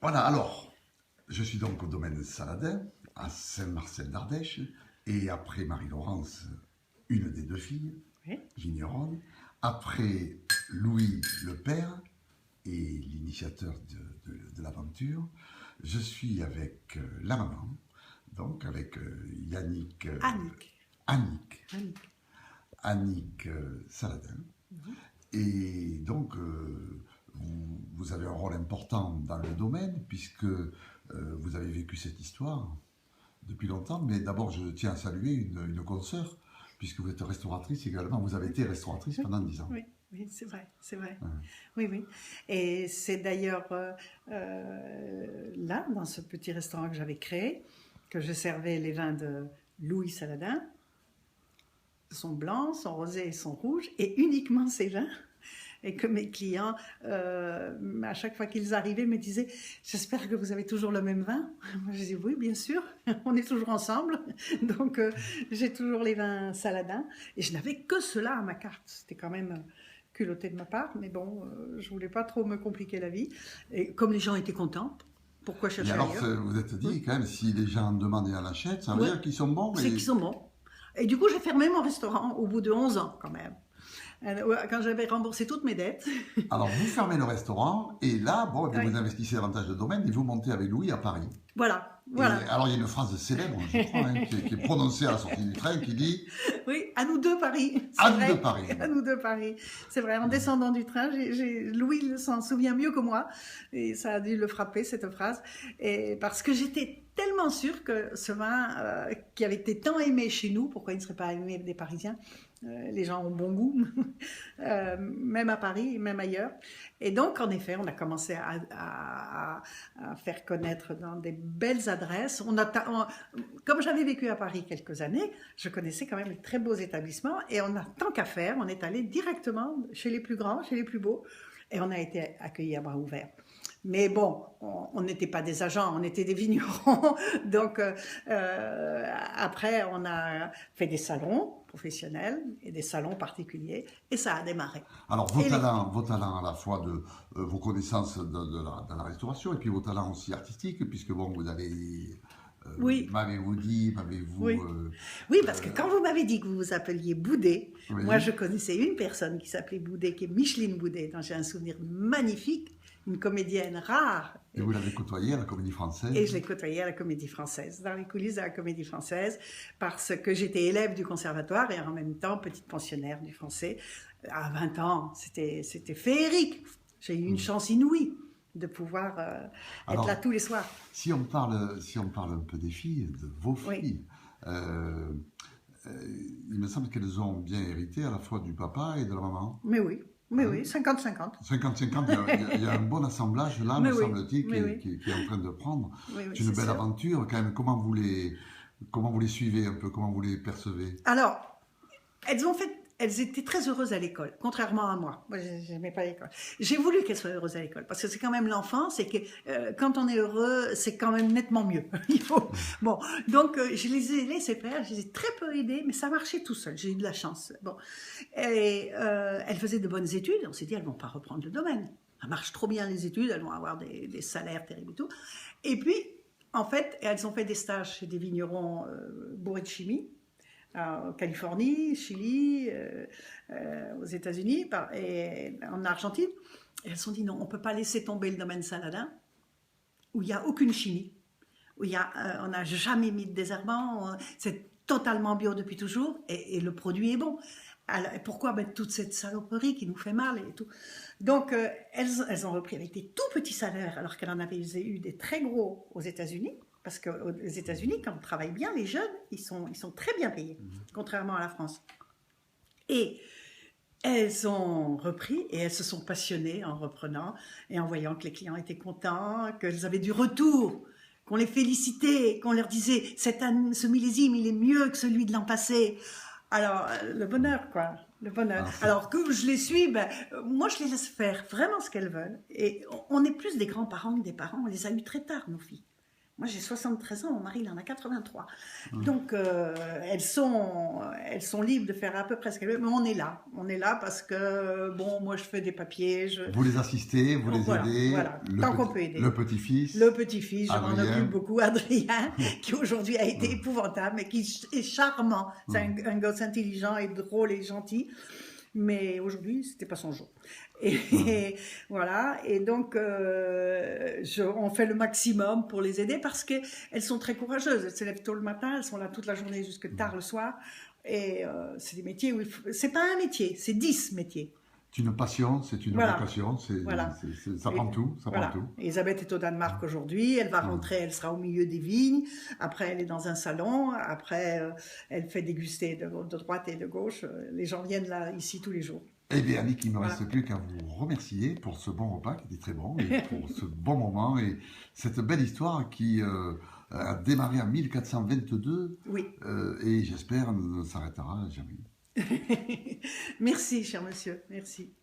Voilà, alors, je suis donc au domaine Saladin, à Saint-Marcel d'Ardèche, et après Marie-Laurence, une des deux filles, Oui. vigneronne, après Louis le père, et l'initiateur de l'aventure, je suis avec la maman, donc avec Yannick, Annick. Annick Saladin. Et donc, vous avez un rôle important dans le domaine, puisque vous avez vécu cette histoire depuis longtemps. Mais d'abord, je tiens à saluer une consoeur, puisque vous êtes restauratrice également. Vous avez été restauratrice pendant 10 ans. Oui, oui, c'est vrai, c'est vrai. Oui, oui. Et c'est d'ailleurs là, dans ce petit restaurant que j'avais créé, que je servais les vins de Louis Saladin, son blanc, son rosé et son rouge, et uniquement ces vins. Et que mes clients, à chaque fois qu'ils arrivaient, me disaient « J'espère que vous avez toujours le même vin ?» Moi, je dis « Oui, bien sûr, on est toujours ensemble. » Donc, j'ai toujours les vins Saladin. Et je n'avais que cela à ma carte. C'était quand même culotté de ma part, mais bon, je voulais pas trop me compliquer la vie. Et comme les gens étaient contents, pourquoi chercher Et alors, ailleurs? vous êtes dit, quand même, si les gens demandent et en achètent, ça veut dire qu'ils sont bons. C'est qu'ils sont bons. Et du coup, j'ai fermé mon restaurant au bout de 11 ans, quand même. Quand j'avais remboursé toutes mes dettes. Alors, vous fermez le restaurant, et là, bon, Oui. vous investissez davantage de domaine, et vous montez avec Louis à Paris. Voilà. Et alors, il y a une phrase célèbre, je crois, qui est prononcée à la sortie du train, qui dit « Oui, à nous deux Paris. » À nous deux Paris. À nous deux Paris. C'est vrai, en descendant du train, Louis s'en souvient mieux que moi, et ça a dû le frapper, cette phrase, et parce que j'étais tellement sûre que ce vin qui avait été tant aimé chez nous, pourquoi il ne serait pas aimé des Parisiens? Les gens ont bon goût, même à Paris, même ailleurs. Et donc, en effet, on a commencé à faire connaître dans des belles adresses. Comme j'avais vécu à Paris quelques années, je connaissais quand même les très beaux établissements. Et on a tant qu'à faire, on est allé directement chez les plus grands, chez les plus beaux. Et on a été accueillis à bras ouverts. Mais bon, on n'était pas des agents, on était des vignerons. Donc, après, on a fait des salons professionnels et des salons particuliers, et ça a démarré. Alors, vos talents à la fois de vos connaissances de la restauration, et puis vos talents aussi artistiques, puisque bon, vous avez... oui. M'avez-vous dit, Oui. Oui, parce que quand vous m'avez dit que vous vous appeliez Boudet, oui. Moi je connaissais une personne qui s'appelait Boudet, qui est Micheline Boudet, dont j'ai un souvenir magnifique, une comédienne rare. Et vous l'avez côtoyée à la Comédie Française? Et je l'ai côtoyée à la Comédie Française, dans les coulisses de la Comédie Française, parce que j'étais élève du conservatoire et en même temps petite pensionnaire du français. À 20 ans, c'était féerique. J'ai eu une chance inouïe de pouvoir être là tous les soirs. Si on parle un peu des filles, de vos filles, il me semble qu'elles ont bien hérité à la fois du papa et de la maman. Mais oui. Mais oui, 50-50. 50-50, il y a un bon assemblage là, me semble-t-il, qui est en train de prendre. C'est une belle aventure quand même. Comment vous les suivez un peu, comment vous les percevez? Alors, elles étaient très heureuses à l'école, contrairement à moi. Moi, je n'aimais pas l'école. J'ai voulu qu'elles soient heureuses à l'école, parce que c'est quand même l'enfance, et que quand on est heureux, c'est quand même nettement mieux. Bon, donc je les ai laissées faire, je les ai très peu aidées, mais ça marchait tout seul. J'ai eu de la chance. Bon, et elles faisaient de bonnes études. On s'est dit, elles vont pas reprendre le domaine. Ça marche trop bien les études, elles vont avoir des salaires terribles et tout. Et puis, en fait, elles ont fait des stages chez des vignerons bourrés de chimie. En Californie, Chili, aux États-Unis et en Argentine. Et elles se sont dit non, on ne peut pas laisser tomber le domaine Saladin, où il n'y a aucune chimie, où on n'a jamais mis de désherbant, c'est totalement bio depuis toujours, et le produit est bon. Alors, pourquoi mettre toute cette saloperie qui nous fait mal et tout? Donc, elles ont repris avec des tout petits salaires, alors qu'elles en avaient eu des très gros aux États-Unis. Parce qu'aux États-Unis, quand on travaille bien, les jeunes, ils sont très bien payés, contrairement à la France. Et elles ont repris et elles se sont passionnées en reprenant et en voyant que les clients étaient contents, qu'elles avaient du retour, qu'on les félicitait, qu'on leur disait ce millésime, il est mieux que celui de l'an passé. Alors, le bonheur, quoi. Le bonheur. Alors, que je les suis, moi, je les laisse faire vraiment ce qu'elles veulent. Et on est plus des grands-parents que des parents. On les a eus très tard, nos filles. Moi, j'ai 73 ans, mon mari, il en a 83. Hum. Donc, elles sont libres de faire à peu près ce qu'elles veulent, mais on est là. On est là parce que, bon, moi, je fais des papiers. Vous les assistez, vous les Voilà, aidez. voilà, tant qu'on peut aider. Le petit-fils. Le petit-fils, je m'en Adrien. occupe beaucoup, Adrien, qui aujourd'hui a été épouvantable, mais qui est charmant. C'est un gosse intelligent et drôle et gentil. Mais aujourd'hui, c'était pas son jour. Et voilà. Et donc, on fait le maximum pour les aider parce qu'elles sont très courageuses. Elles se lèvent tôt le matin, elles sont là toute la journée jusque tard le soir. Et c'est des métiers où c'est pas un métier, c'est 10 métiers. C'est une passion, c'est une Voilà. vocation, Voilà. ça prend tout, ça Voilà. prend tout. Elisabeth est au Danemark aujourd'hui, elle va rentrer, elle sera au milieu des vignes, après elle est dans un salon, après elle fait déguster de droite et de gauche, les gens viennent là, ici tous les jours. Eh bien, Annick, il ne me Voilà. reste plus qu'à vous remercier pour ce bon repas qui était très bon, et pour ce bon moment, et cette belle histoire qui a démarré en 1422, Oui. Et j'espère ne s'arrêtera jamais. Merci, cher monsieur, merci.